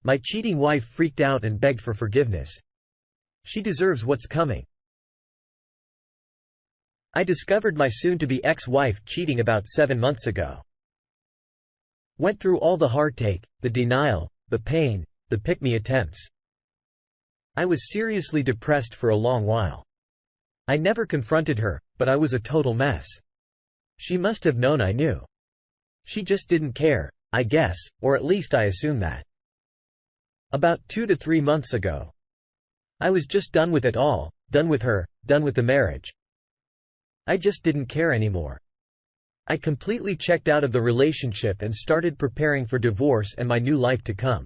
My cheating wife freaked out and begged for forgiveness. She deserves what's coming. I discovered my soon-to-be ex-wife cheating about 7 months ago. Went through all the heartache, the denial, the pain, the pick-me attempts. I was seriously depressed for a long while. I never confronted her, but I was a total mess. She must have known I knew. She just didn't care, I guess, or at least I assume that. About 2 to 3 months ago. I was just done with it all, done with her, done with the marriage. I just didn't care anymore. I completely checked out of the relationship and started preparing for divorce and my new life to come.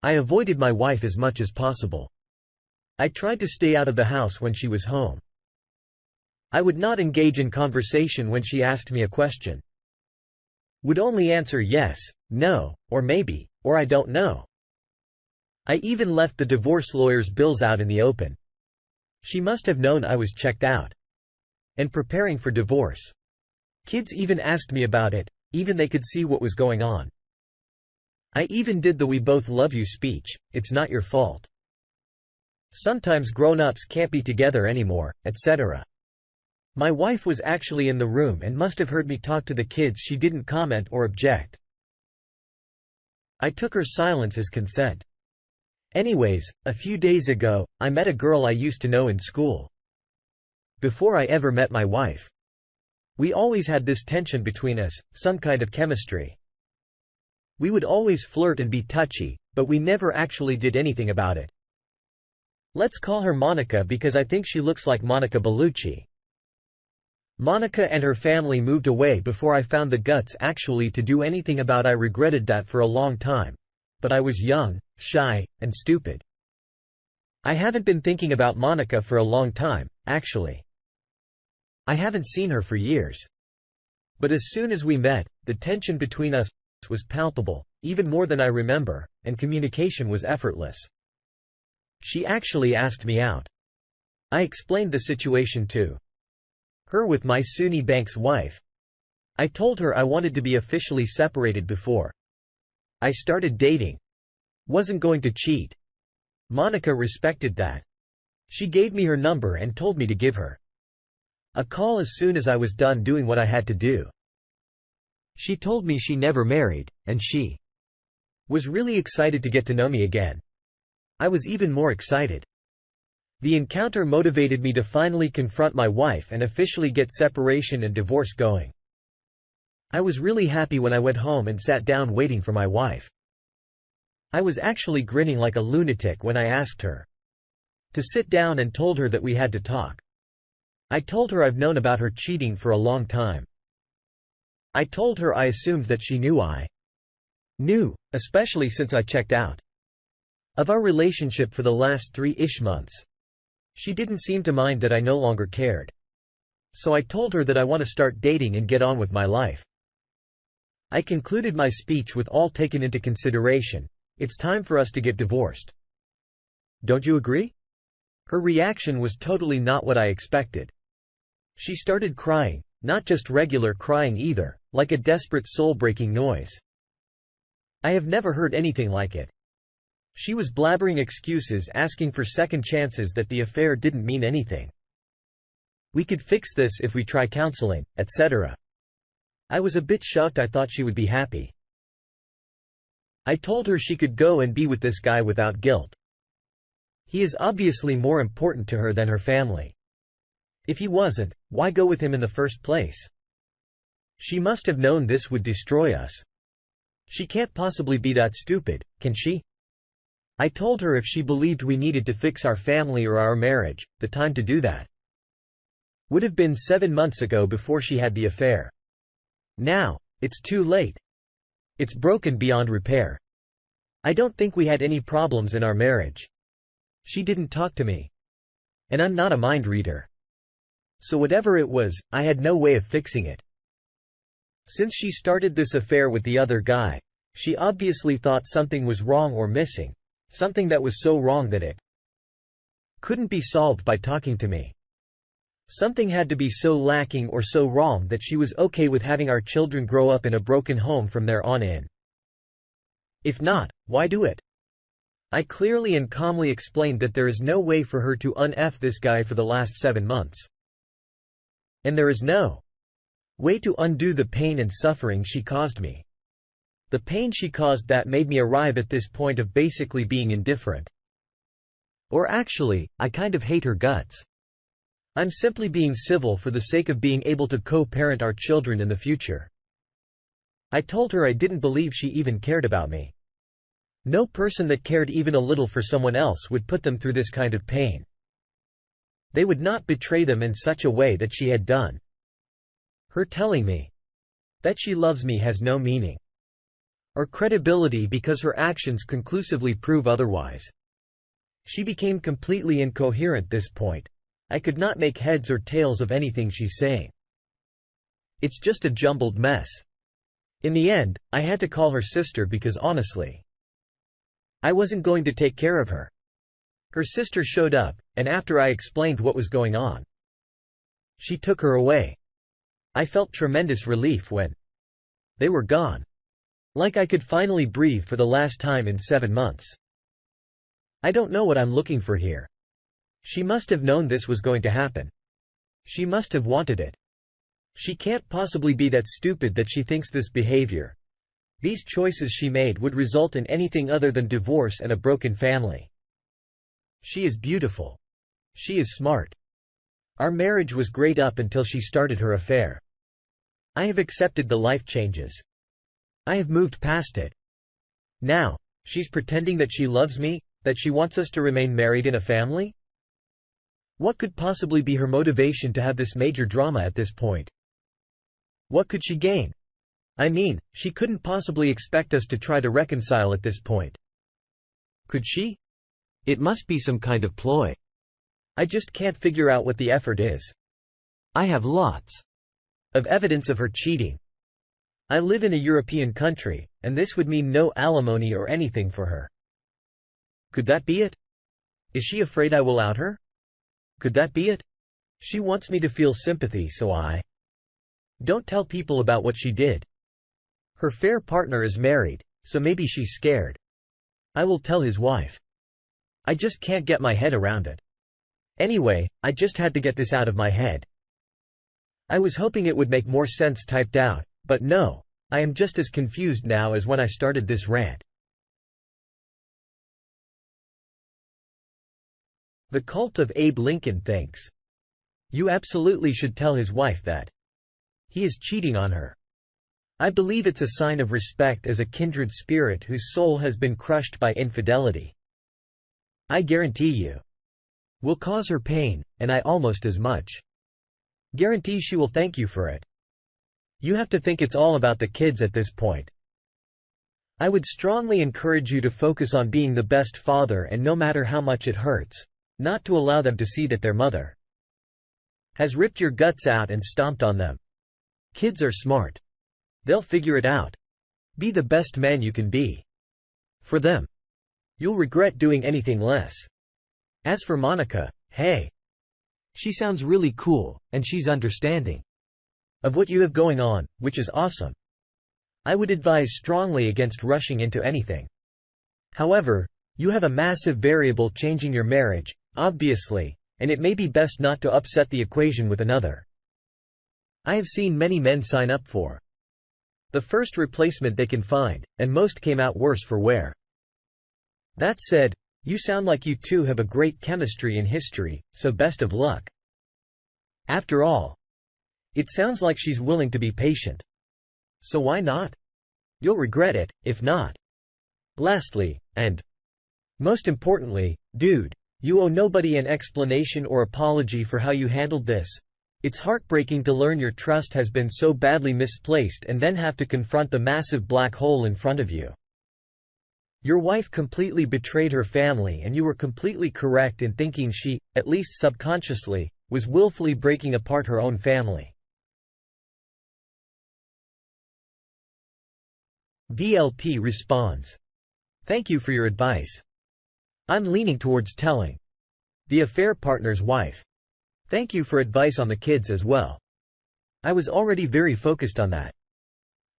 I avoided my wife as much as possible. I tried to stay out of the house when she was home. I would not engage in conversation when she asked me a question. Would only answer yes, no, or maybe, or I don't know. I even left the divorce lawyer's bills out in the open. She must have known I was checked out and preparing for divorce. Kids even asked me about it, even they could see what was going on. I even did the "we both love you" speech, "it's not your fault. Sometimes grown-ups can't be together anymore," etc. My wife was actually in the room and must have heard me talk to the kids. She didn't comment or object. I took her silence as consent. Anyways, a few days ago, I met a girl I used to know in school. Before I ever met my wife. We always had this tension between us, some kind of chemistry. We would always flirt and be touchy, but we never actually did anything about it. Let's call her Monica because I think she looks like Monica Bellucci. Monica and her family moved away before I found the guts actually to do anything about it. I regretted that for a long time. But I was young, shy, and stupid. I haven't been thinking about Monica for a long time, actually. I haven't seen her for years. But as soon as we met, the tension between us was palpable, even more than I remember, and communication was effortless. She actually asked me out. I explained the situation to her with my SUNY bank's wife. I told her I wanted to be officially separated before I started dating. Wasn't going to cheat. Monica respected that. She gave me her number and told me to give her a call as soon as I was done doing what I had to do. She told me she never married, and she was really excited to get to know me again. I was even more excited. The encounter motivated me to finally confront my wife and officially get separation and divorce going. I was really happy when I went home and sat down waiting for my wife. I was actually grinning like a lunatic when I asked her to sit down and told her that we had to talk. I told her I've known about her cheating for a long time. I told her I assumed that she knew I knew, especially since I checked out of our relationship for the last 3-ish months. She didn't seem to mind that I no longer cared. So I told her that I want to start dating and get on with my life. I concluded my speech with all taken into consideration. It's time for us to get divorced. Don't you agree? Her reaction was totally not what I expected. She started crying, not just regular crying either, like a desperate soul-breaking noise. I have never heard anything like it. She was blabbering excuses, asking for second chances, that the affair didn't mean anything. We could fix this if we try counseling, etc. I was a bit shocked. I thought she would be happy. I told her she could go and be with this guy without guilt. He is obviously more important to her than her family. If he wasn't, why go with him in the first place? She must have known this would destroy us. She can't possibly be that stupid, can she? I told her if she believed we needed to fix our family or our marriage, the time to do that would have been 7 months ago, before she had the affair. Now, it's too late. It's broken beyond repair. I don't think we had any problems in our marriage. She didn't talk to me. And I'm not a mind reader. So whatever it was, I had no way of fixing it. Since she started this affair with the other guy, she obviously thought something was wrong or missing. Something that was so wrong that it couldn't be solved by talking to me. Something had to be so lacking or so wrong that she was okay with having our children grow up in a broken home from there on in. If not, why do it? I clearly and calmly explained that there is no way for her to un-F this guy for the last 7 months. And there is no way to undo the pain and suffering she caused me. The pain she caused that made me arrive at this point of basically being indifferent. Or actually, I kind of hate her guts. I'm simply being civil for the sake of being able to co-parent our children in the future. I told her I didn't believe she even cared about me. No person that cared even a little for someone else would put them through this kind of pain. They would not betray them in such a way that she had done. Her telling me that she loves me has no meaning or credibility because her actions conclusively prove otherwise. She became completely incoherent at this point. I could not make heads or tails of anything she's saying. It's just a jumbled mess. In the end, I had to call her sister because honestly, I wasn't going to take care of her. Her sister showed up, and after I explained what was going on, she took her away. I felt tremendous relief when they were gone. Like I could finally breathe for the last time in 7 months. I don't know what I'm looking for here. She must have known this was going to happen. She must have wanted it. She can't possibly be that stupid that she thinks this behavior, these choices she made would result in anything other than divorce and a broken family. She is beautiful. She is smart. Our marriage was great up until she started her affair. I have accepted the life changes. I have moved past it. Now, she's pretending that she loves me, that she wants us to remain married in a family? What could possibly be her motivation to have this major drama at this point? What could she gain? I mean, she couldn't possibly expect us to try to reconcile at this point. Could she? It must be some kind of ploy. I just can't figure out what the effort is. I have lots of evidence of her cheating. I live in a European country, and this would mean no alimony or anything for her. Could that be it? Is she afraid I will out her? Could that be it? She wants me to feel sympathy so I don't tell people about what she did. Her affair partner is married, so maybe she's scared. I will tell his wife. I just can't get my head around it. Anyway, I just had to get this out of my head. I was hoping it would make more sense typed out, but no, I am just as confused now as when I started this rant. The cult of Abe Lincoln thinks you absolutely should tell his wife that he is cheating on her. I believe it's a sign of respect as a kindred spirit whose soul has been crushed by infidelity. I guarantee you will cause her pain, and I almost as much guarantee she will thank you for it. You have to think it's all about the kids at this point. I would strongly encourage you to focus on being the best father, and no matter how much it hurts, not to allow them to see that their mother has ripped your guts out and stomped on them. Kids are smart. They'll figure it out. Be the best man you can be for them. You'll regret doing anything less. As for Monica, hey, she sounds really cool, and she's understanding of what you have going on, which is awesome. I would advise strongly against rushing into anything. However, you have a massive variable changing your marriage, obviously, and it may be best not to upset the equation with another. I have seen many men sign up for the first replacement they can find, and most came out worse for wear. That said, you sound like you two have a great chemistry in history, so best of luck. After all, it sounds like she's willing to be patient. So why not? You'll regret it, if not. Lastly, and most importantly, dude, you owe nobody an explanation or apology for how you handled this. It's heartbreaking to learn your trust has been so badly misplaced and then have to confront the massive black hole in front of you. Your wife completely betrayed her family, and you were completely correct in thinking she, at least subconsciously, was willfully breaking apart her own family. VLP responds, "Thank you for your advice. I'm leaning towards telling the affair partner's wife. Thank you for advice on the kids as well. I was already very focused on that.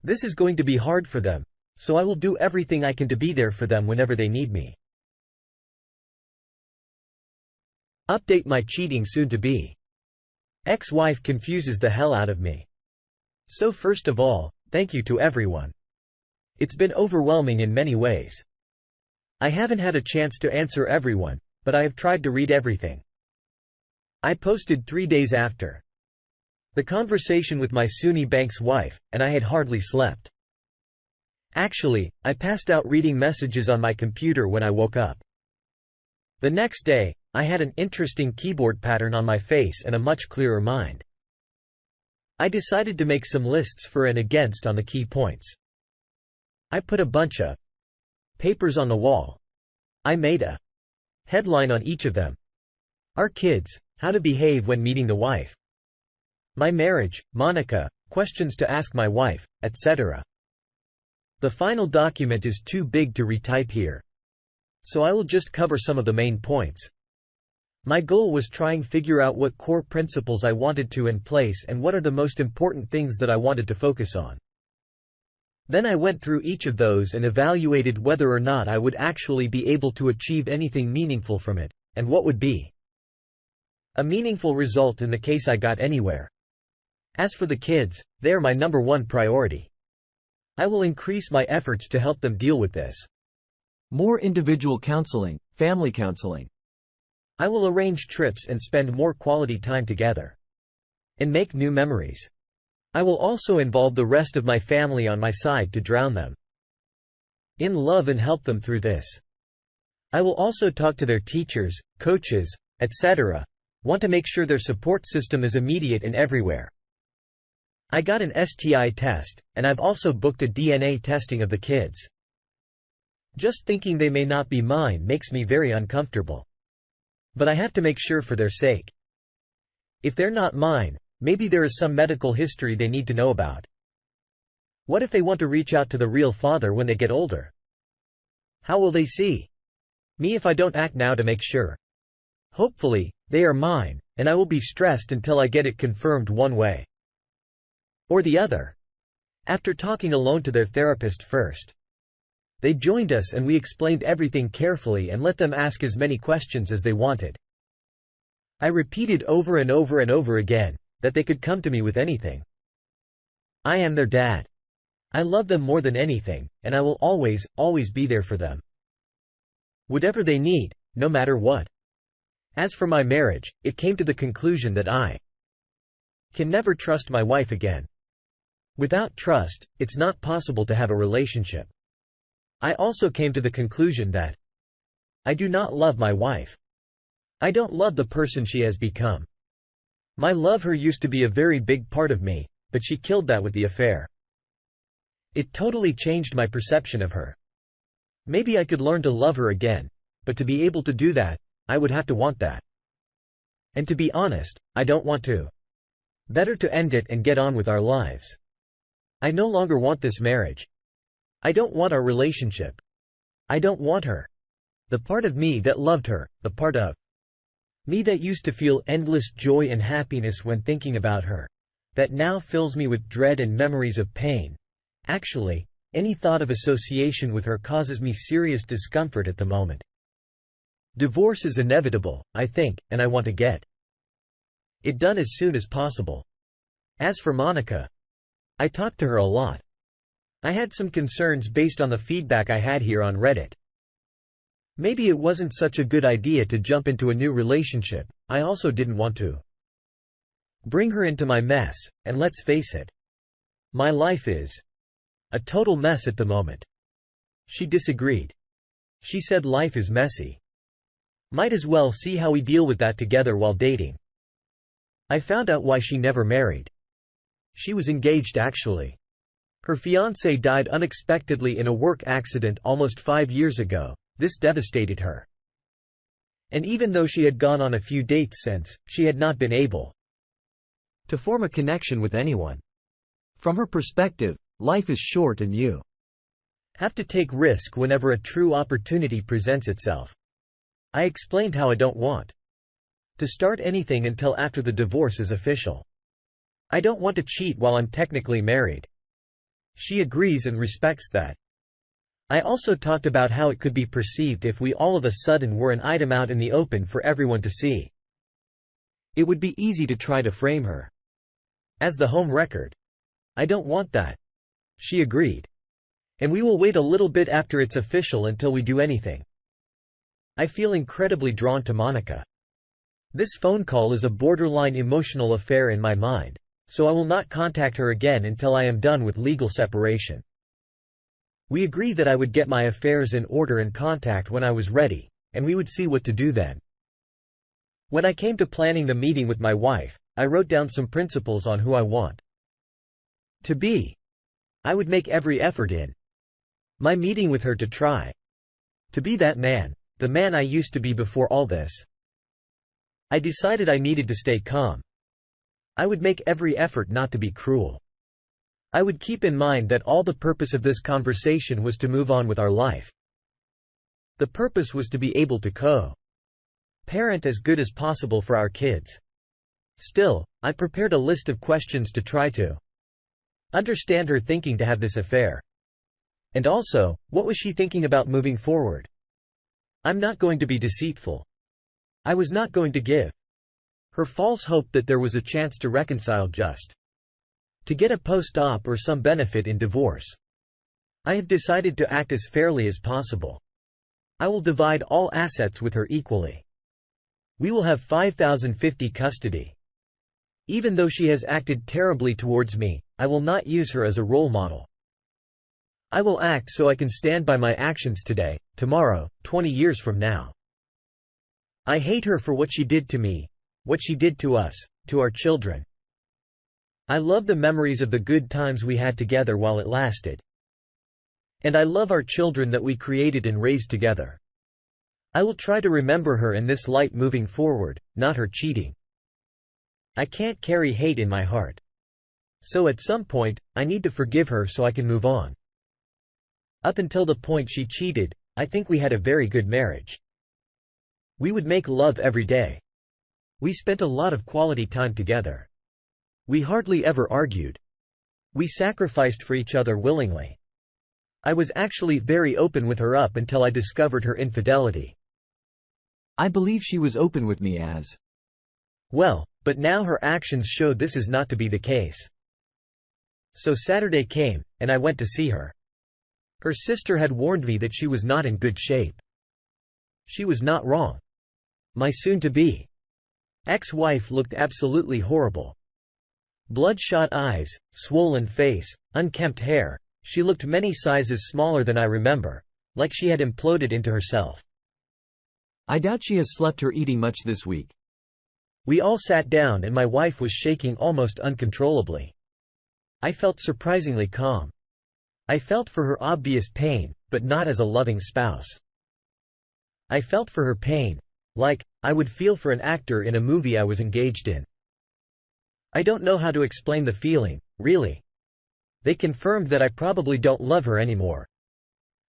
This is going to be hard for them, So I will do everything I can to be there for them whenever they need me. Update: my cheating soon-to-be ex-wife confuses the hell out of me. So first of all, thank you to everyone. It's been overwhelming in many ways. I haven't had a chance to answer everyone, but I have tried to read everything. I posted 3 days after the conversation with my Suni Bank's wife, and I had hardly slept. Actually, I passed out reading messages on my computer when I woke up. The next day, I had an interesting keyboard pattern on my face and a much clearer mind. I decided to make some lists for and against on the key points. I put a bunch of papers on the wall. I made a headline on each of them. Our kids, how to behave when meeting the wife. My marriage, Monica, questions to ask my wife, etc. The final document is too big to retype here, so I will just cover some of the main points. My goal was trying figure out what core principles I wanted to in place and what are the most important things that I wanted to focus on. Then I went through each of those and evaluated whether or not I would actually be able to achieve anything meaningful from it, and what would be a meaningful result in the case I got anywhere. As for the kids, they are my number one priority. I will increase my efforts to help them deal with this. More individual counseling, family counseling. I will arrange trips and spend more quality time together. And make new memories. I will also involve the rest of my family on my side to drown them in love and help them through this. I will also talk to their teachers, coaches, etc. Want to make sure their support system is immediate and everywhere. I got an STI test, and I've also booked a DNA testing of the kids. Just thinking they may not be mine makes me very uncomfortable. But I have to make sure for their sake. If they're not mine, maybe there is some medical history they need to know about. What if they want to reach out to the real father when they get older? How will they see me if I don't act now to make sure? Hopefully, they are mine, and I will be stressed until I get it confirmed one way or the other. After talking alone to their therapist first, they joined us and we explained everything carefully and let them ask as many questions as they wanted. I repeated over and over and over again that they could come to me with anything. I am their dad. I love them more than anything, and I will always, always be there for them. Whatever they need, no matter what. As for my marriage, it came to the conclusion that I can never trust my wife again. Without trust, it's not possible to have a relationship. I also came to the conclusion that I do not love my wife. I don't love the person she has become. My love her used to be a very big part of me, but she killed that with the affair. It totally changed my perception of her. Maybe I could learn to love her again, but to be able to do that, I would have to want that. And to be honest, I don't want to. Better to end it and get on with our lives. I no longer want this marriage. I don't want our relationship. I don't want her. The part of me that loved her, the part of me that used to feel endless joy and happiness when thinking about her, that now fills me with dread and memories of pain. Actually, any thought of association with her causes me serious discomfort at the moment. Divorce is inevitable, I think, and I want to get it done as soon as possible. As for Monica, I talked to her a lot. I had some concerns based on the feedback I had here on Reddit. Maybe it wasn't such a good idea to jump into a new relationship. I also didn't want to bring her into my mess, and let's face it, my life is a total mess at the moment. She disagreed. She said life is messy. Might as well see how we deal with that together while dating. I found out why she never married. She was engaged actually. Her fiancé died unexpectedly in a work accident almost 5 years ago. This devastated her. And even though she had gone on a few dates since, she had not been able to form a connection with anyone. From her perspective, life is short and you have to take risk whenever a true opportunity presents itself. I explained how I don't want to start anything until after the divorce is official. I don't want to cheat while I'm technically married. She agrees and respects that. I also talked about how it could be perceived if we all of a sudden were an item out in the open for everyone to see. It would be easy to try to frame her as the home record. I don't want that. She agreed. And we will wait a little bit after it's official until we do anything. I feel incredibly drawn to Monica. This phone call is a borderline emotional affair in my mind, so I will not contact her again until I am done with legal separation. We agreed that I would get my affairs in order and contact when I was ready, and we would see what to do then. When I came to planning the meeting with my wife, I wrote down some principles on who I want to be. I would make every effort in my meeting with her to try to be that man, the man I used to be before all this. I decided I needed to stay calm. I would make every effort not to be cruel. I would keep in mind that all the purpose of this conversation was to move on with our life. The purpose was to be able to co-parent as good as possible for our kids. Still, I prepared a list of questions to try to understand her thinking to have this affair. And also, what was she thinking about moving forward? I'm not going to be deceitful. I was not going to give her false hope that there was a chance to reconcile just to get a post-op or some benefit in divorce. I have decided to act as fairly as possible. I will divide all assets with her equally. We will have 50/50 custody. Even though she has acted terribly towards me, I will not use her as a role model. I will act so I can stand by my actions today, tomorrow, 20 years from now. I hate her for what she did to me, what she did to us, to our children. I love the memories of the good times we had together while it lasted. And I love our children that we created and raised together. I will try to remember her in this light moving forward, not her cheating. I can't carry hate in my heart. So at some point, I need to forgive her so I can move on. Up until the point she cheated, I think we had a very good marriage. We would make love every day. We spent a lot of quality time together. We hardly ever argued. We sacrificed for each other willingly. I was actually very open with her up until I discovered her infidelity. I believe she was open with me as well, but now her actions show this is not to be the case. So Saturday came, and I went to see her. Her sister had warned me that she was not in good shape. She was not wrong. My soon-to-be ex-wife looked absolutely horrible. Bloodshot eyes, swollen face, unkempt hair. She looked many sizes smaller than I remember, like she had imploded into herself. I doubt she has slept or eating much this week. We all sat down and my wife was shaking almost uncontrollably. I felt surprisingly calm. I felt for her obvious pain, but not as a loving spouse. I felt for her pain, like I would feel for an actor in a movie I was engaged in. I don't know how to explain the feeling, really. They confirmed that I probably don't love her anymore.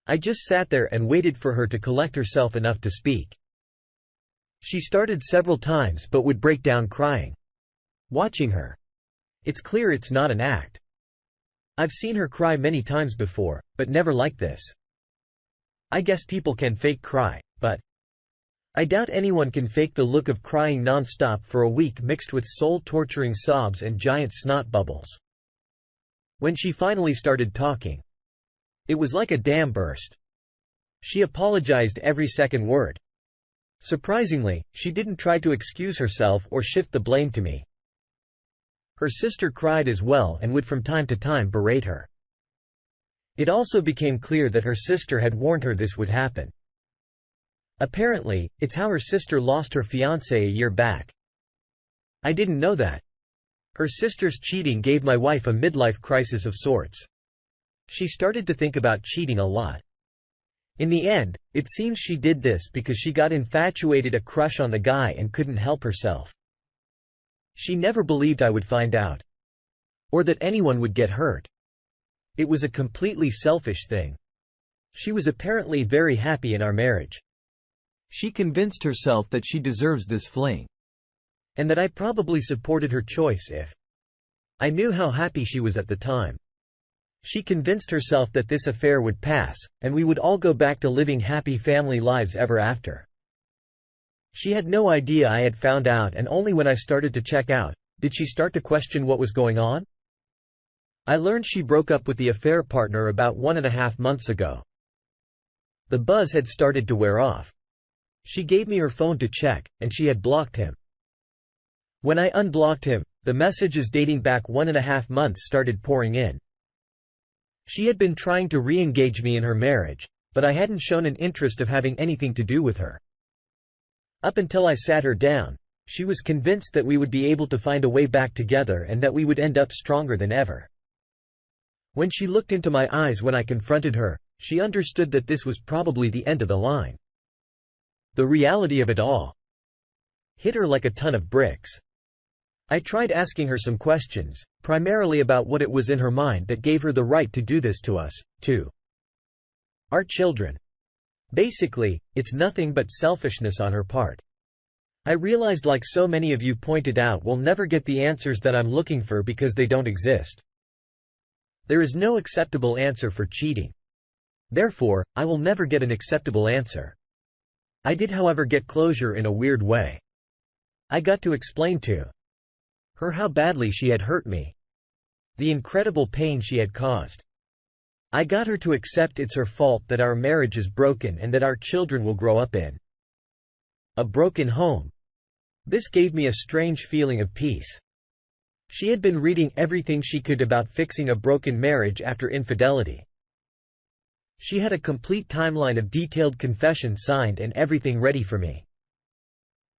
I just sat there and waited for her to collect herself enough to speak. She started several times but would break down crying. Watching her, it's clear it's not an act. I've seen her cry many times before, but never like this. I guess people can fake cry, but I doubt anyone can fake the look of crying non-stop for a week mixed with soul-torturing sobs and giant snot bubbles. When she finally started talking, it was like a dam burst. She apologized every second word. Surprisingly, she didn't try to excuse herself or shift the blame to me. Her sister cried as well and would from time to time berate her. It also became clear that her sister had warned her this would happen. Apparently, it's how her sister lost her fiancé a year back. I didn't know that. Her sister's cheating gave my wife a midlife crisis of sorts. She started to think about cheating a lot. In the end, it seems she did this because she got infatuated, a crush on the guy, and couldn't help herself. She never believed I would find out. Or that anyone would get hurt. It was a completely selfish thing. She was apparently very happy in our marriage. She convinced herself that she deserves this fling. And that I probably supported her choice if I knew how happy she was at the time. She convinced herself that this affair would pass, and we would all go back to living happy family lives ever after. She had no idea I had found out, and only when I started to check out, did she start to question what was going on. I learned she broke up with the affair partner about 1.5 months ago. The buzz had started to wear off. She gave me her phone to check, and she had blocked him. When I unblocked him, the messages dating back 1.5 months started pouring in. She had been trying to re-engage me in her marriage, but I hadn't shown an interest of having anything to do with her. Up until I sat her down, she was convinced that we would be able to find a way back together and that we would end up stronger than ever. When she looked into my eyes when I confronted her, she understood that this was probably the end of the line. The reality of it all hit her like a ton of bricks. I tried asking her some questions, primarily about what it was in her mind that gave her the right to do this to us, to our children. Basically, it's nothing but selfishness on her part. I realized, like so many of you pointed out, we'll never get the answers that I'm looking for because they don't exist. There is no acceptable answer for cheating. Therefore, I will never get an acceptable answer. I did, however, get closure in a weird way. I got to explain to her how badly she had hurt me, the incredible pain she had caused. I got her to accept it's her fault that our marriage is broken and that our children will grow up in a broken home. This gave me a strange feeling of peace. She had been reading everything she could about fixing a broken marriage after infidelity. She had a complete timeline of detailed confession signed and everything ready for me.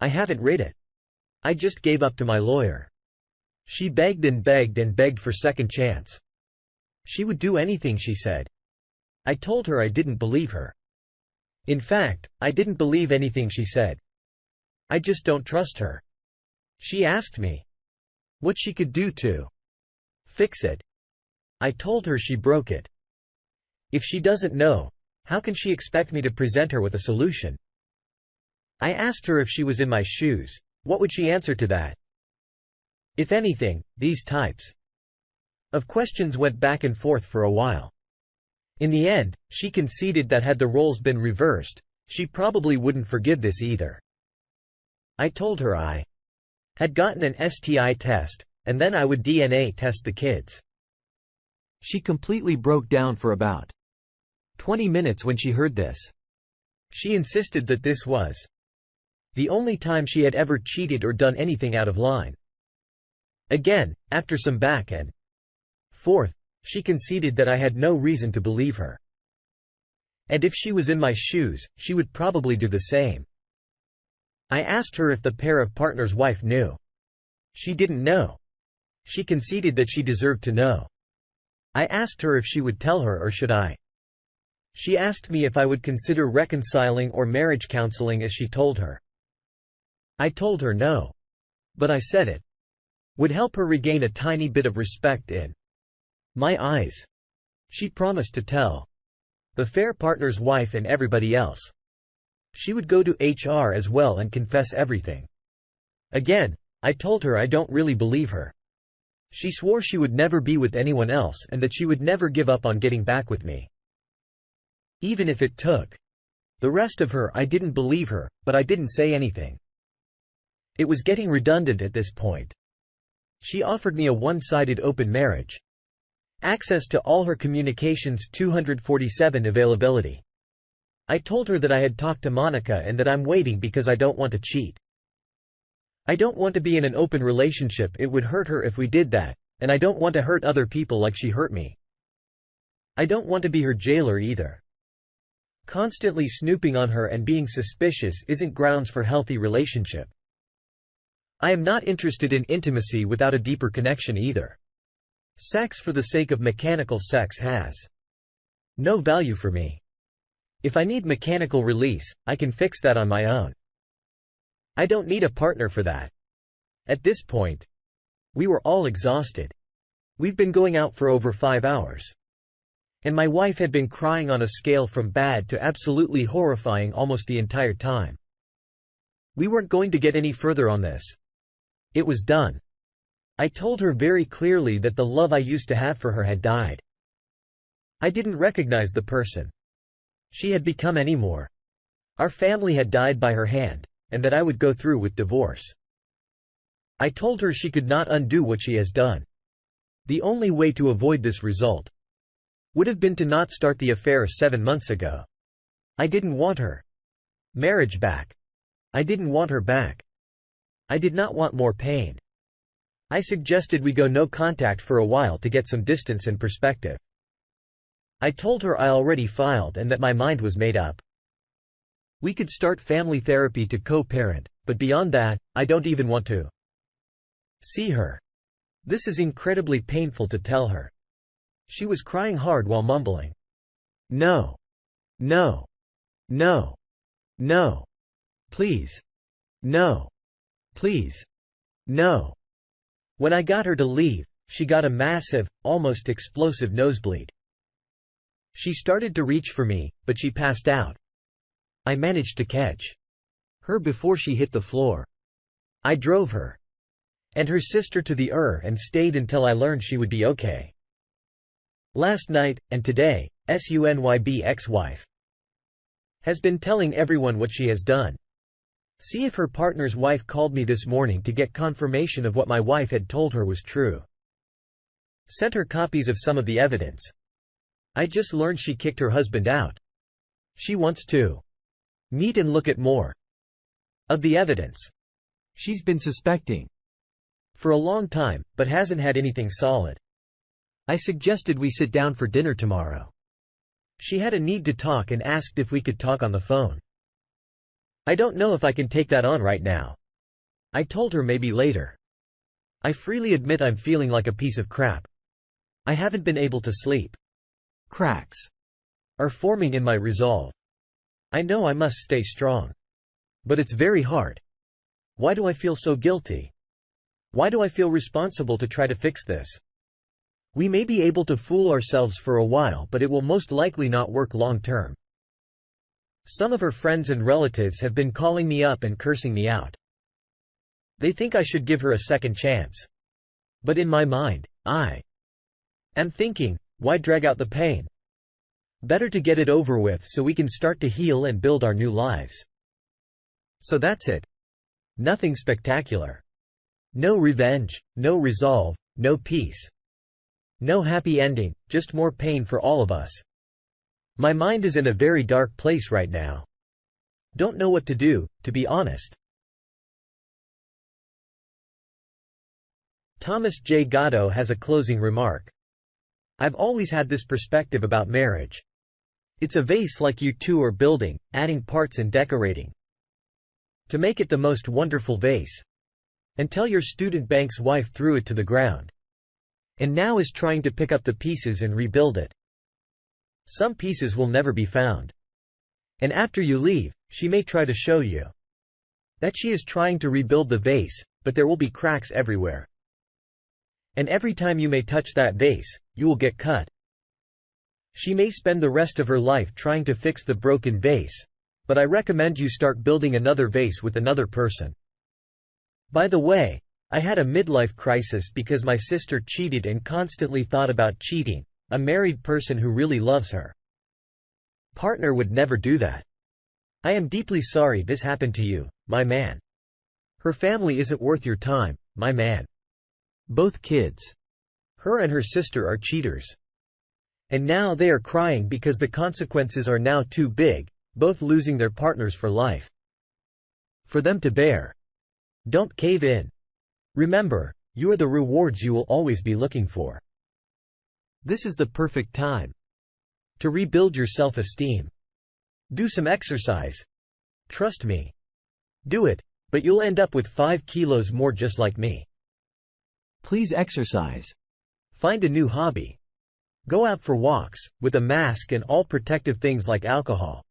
I haven't read it. I just gave up to my lawyer. She begged and begged and begged for second chance. She would do anything, she said. I told her I didn't believe her. In fact, I didn't believe anything she said. I just don't trust her. She asked me what she could do to fix it. I told her she broke it. If she doesn't know, how can she expect me to present her with a solution? I asked her if she was in my shoes, what would she answer to that? If anything, these types of questions went back and forth for a while. In the end, she conceded that had the roles been reversed, she probably wouldn't forgive this either. I told her I had gotten an STI test, and then I would DNA test the kids. She completely broke down for about 20 minutes when she heard this. She insisted that this was the only time she had ever cheated or done anything out of line. Again, after some back and forth, she conceded that I had no reason to believe her. And if she was in my shoes, she would probably do the same. I asked her if the pair of partners' wife knew. She didn't know. She conceded that she deserved to know. I asked her if she would tell her or should I. She asked me if I would consider reconciling or marriage counseling as she told her. I told her no. But I said it would help her regain a tiny bit of respect in my eyes. She promised to tell the fair partner's wife and everybody else. She would go to HR as well and confess everything. Again, I told her I don't really believe her. She swore she would never be with anyone else and that she would never give up on getting back with me. Even if it took the rest of her, I didn't believe her, but I didn't say anything. It was getting redundant at this point. She offered me a one-sided open marriage. Access to all her communications 247 availability. I told her that I had talked to Monica and that I'm waiting because I don't want to cheat. I don't want to be in an open relationship, it would hurt her if we did that, and I don't want to hurt other people like she hurt me. I don't want to be her jailer either. Constantly snooping on her and being suspicious isn't grounds for healthy relationship. I am not interested in intimacy without a deeper connection either. Sex for the sake of mechanical sex has no value for me. If I need mechanical release, I can fix that on my own. I don't need a partner for that. At this point, we were all exhausted. We've been going out for over 5 hours. And my wife had been crying on a scale from bad to absolutely horrifying almost the entire time. We weren't going to get any further on this. It was done. I told her very clearly that the love I used to have for her had died. I didn't recognize the person she had become anymore. Our family had died by her hand, and that I would go through with divorce. I told her she could not undo what she has done. The only way to avoid this result would have been to not start the affair 7 months ago. I didn't want her marriage back. I didn't want her back. I did not want more pain. I suggested we go no contact for a while to get some distance and perspective. I told her I already filed and that my mind was made up. We could start family therapy to co-parent, but beyond that, I don't even want to see her. This is incredibly painful to tell her. She was crying hard while mumbling, "No. No. No. No. Please. No. Please. No." When I got her to leave, she got a massive, almost explosive nosebleed. She started to reach for me, but she passed out. I managed to catch her before she hit the floor. I drove her and her sister to the ER and stayed until I learned she would be okay. Last night, and today, Sunyb ex-wife has been telling everyone what she has done. See if her partner's wife called me this morning to get confirmation of what my wife had told her was true. Sent her copies of some of the evidence. I just learned she kicked her husband out. She wants to meet and look at more of the evidence she's been suspecting for a long time, but hasn't had anything solid. I suggested we sit down for dinner tomorrow. She had a need to talk and asked if we could talk on the phone. I don't know if I can take that on right now. I told her maybe later. I freely admit I'm feeling like a piece of crap. I haven't been able to sleep. Cracks are forming in my resolve. I know I must stay strong. But it's very hard. Why do I feel so guilty? Why do I feel responsible to try to fix this? We may be able to fool ourselves for a while, but it will most likely not work long term. Some of her friends and relatives have been calling me up and cursing me out. They think I should give her a second chance. But in my mind, I am thinking, why drag out the pain? Better to get it over with so we can start to heal and build our new lives. So that's it. Nothing spectacular. No revenge, no resolve, no peace. No happy ending, just more pain for all of us. My mind is in a very dark place right now. Don't know what to do, to be honest. Thomas J. Gatto has a closing remark. I've always had this perspective about marriage. It's a vase like you two are building, adding parts and decorating to make it the most wonderful vase. Until your student bank's wife threw it to the ground. And now is trying to pick up the pieces and rebuild it. Some pieces will never be found. And after you leave, she may try to show you that she is trying to rebuild the vase, but there will be cracks everywhere. And every time you may touch that vase, you will get cut. She may spend the rest of her life trying to fix the broken vase, but I recommend you start building another vase with another person. By the way, I had a midlife crisis because my sister cheated and constantly thought about cheating. A married person who really loves her partner would never do that. I am deeply sorry this happened to you, my man. Her family isn't worth your time, my man. Both kids, her and her sister, are cheaters. And now they are crying because the consequences are now too big, both losing their partners for life, for them to bear. Don't cave in. Remember, you are the rewards you will always be looking for. This is the perfect time to rebuild your self-esteem. Do some exercise. Trust me. Do it, but you'll end up with 5 kilos more just like me. Please exercise. Find a new hobby. Go out for walks, with a mask and all protective things like alcohol.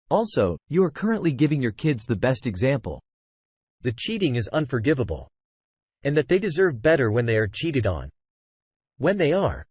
Also, you are currently giving your kids the best example. The cheating is unforgivable. And that they deserve better when they are cheated on. When they are